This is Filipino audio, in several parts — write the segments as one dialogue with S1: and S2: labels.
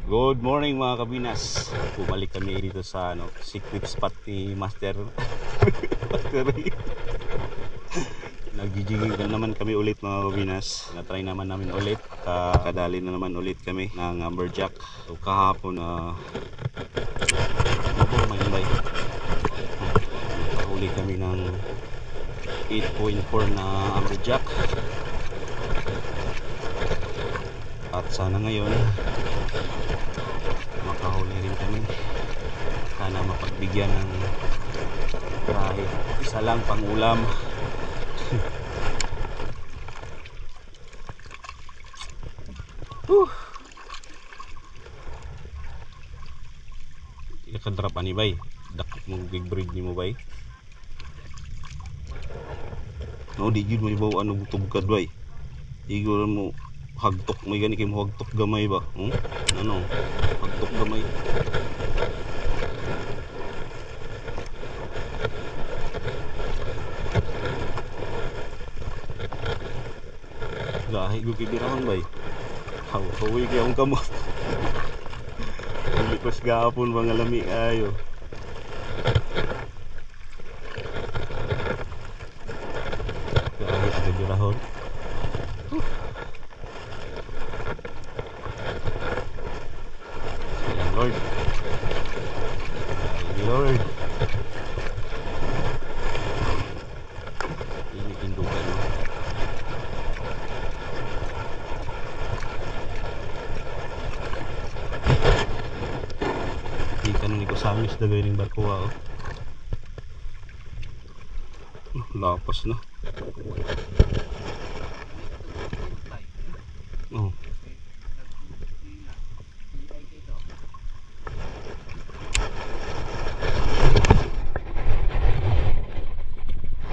S1: Good morning mga kabinas. Bumalik kami dito sa secret spot ni Master. Nagjijiging naman kami ulit mga kabinas. Na-try naman namin ulit. Kadali na naman ulit kami ng amberjack. So kahapon may nakahuli kami ng 8.4 na amberjack. At sana ngayon makahuli rin kami. Sana mapagbigyan ng kahit isa lang pang ulam. Ikadrap ani bay dakot mong big breed ni mo bay. No di jud mo ibaw ano tugkad bay. Igor mo hagtok may gani kay mo hagtok gamay ba? Ano? Hagtok gamay. Gahi ko kibirahan bay. Hawi kay akong kamot. Lipas gapon mga lami ayo. Gahi ka birahon. Lord. Lord. Ini indukan. Ikan ni ko samis dagay ning barko lapas na. Oh.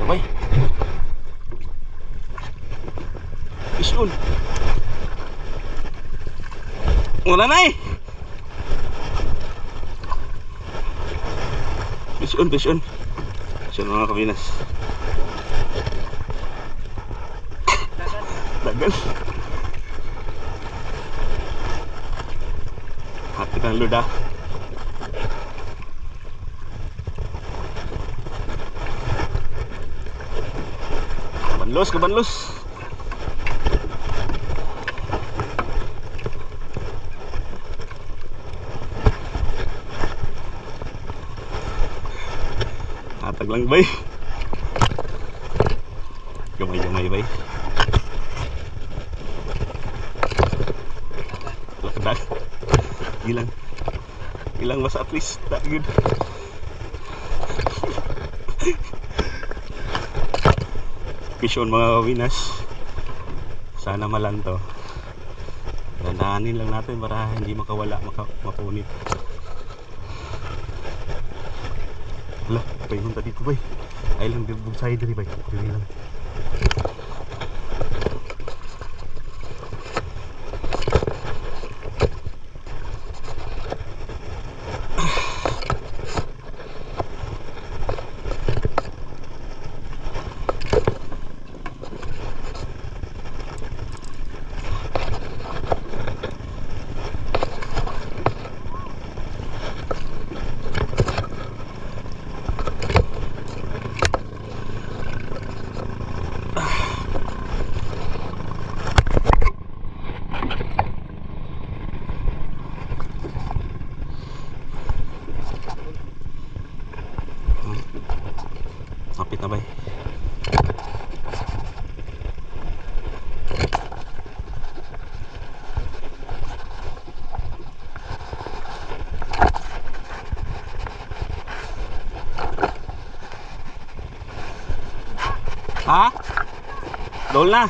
S1: Bye. Isun. Wala na eh. Isun. Isun mga kabinas. Dagan. Hati kang luda. Kabanlos. Hatag lang bay. Gamay bay. Lakad. Ilang mas at least tak good. Pisyon mga kawinas. Sana malanto. Dandahanin lang natin para hindi makawala, mapunit. Hala, pahingunta dito bay. Ay lang bugsay diri bay. Diri lang. Kapit na bay. Ha? Dol na.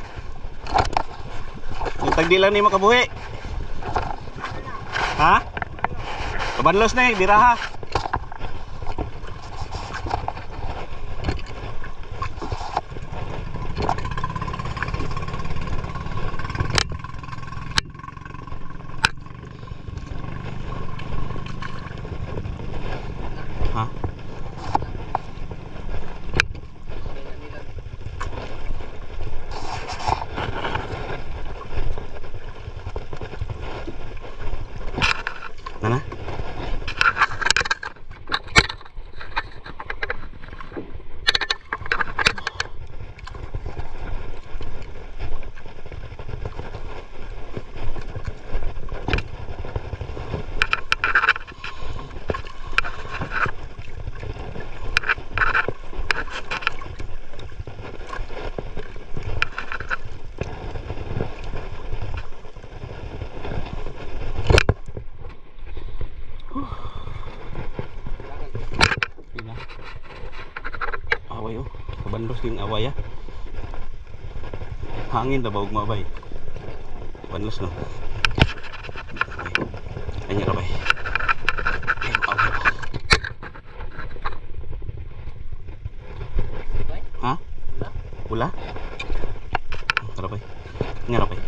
S1: Yung tagdi lang ni makabuhi. Ha? Kabanlos na eh, diraha. Ha? away oh. Kabandos king away ah. Hangin na baog mabay. Bandos no. Anya ra bay. Ha? Pula? Tara bay. Nya ra bay.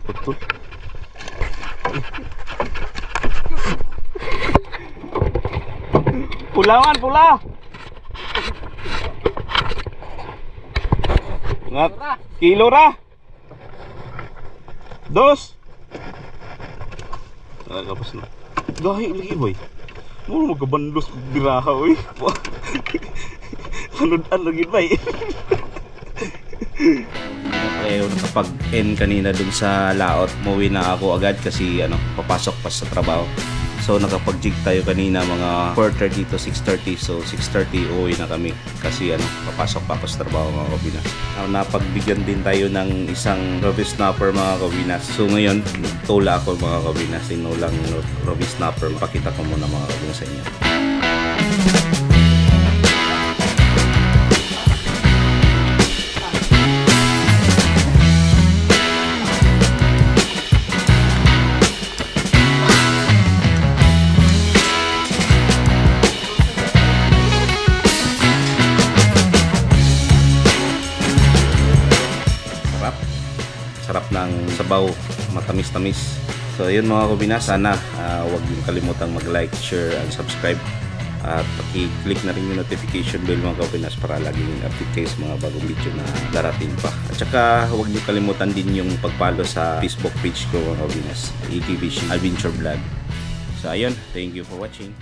S1: Betul. Pulawan, pula. Ngat, kilo ra. Dos. Kapos na. Gahi lagi boy. Mo magabandos kog diraha oy. Panudan lagi bay. Okay, nakapag-end kanina dun sa laot. Umuwi na ako agad kasi papasok pa sa trabaho. So nakapag-jig tayo kanina mga 4:30 to 6:30. So 6:30 uwi na kami kasi papasok pa ako sa trabaho mga kabinas. Napagbigyan din tayo ng isang Robbie Snapper mga kabinas. So ngayon tula ako mga kabinas, sinulang Robbie Snapper. Pakita ko muna mga kabinas sa inyo. Sarap ng sabaw, matamis-tamis. So yun mga kabinas, sana huwag niyo kalimutang mag-like, share, and subscribe. At paki-click na rin yung notification bell mga kabinas para laging update kayo sa mga bagong video na darating pa. At saka huwag niyo kalimutan din yung pag-follow sa Facebook page ko mga kabinas, ATV Adventure Vlog. So ayun, thank you for watching.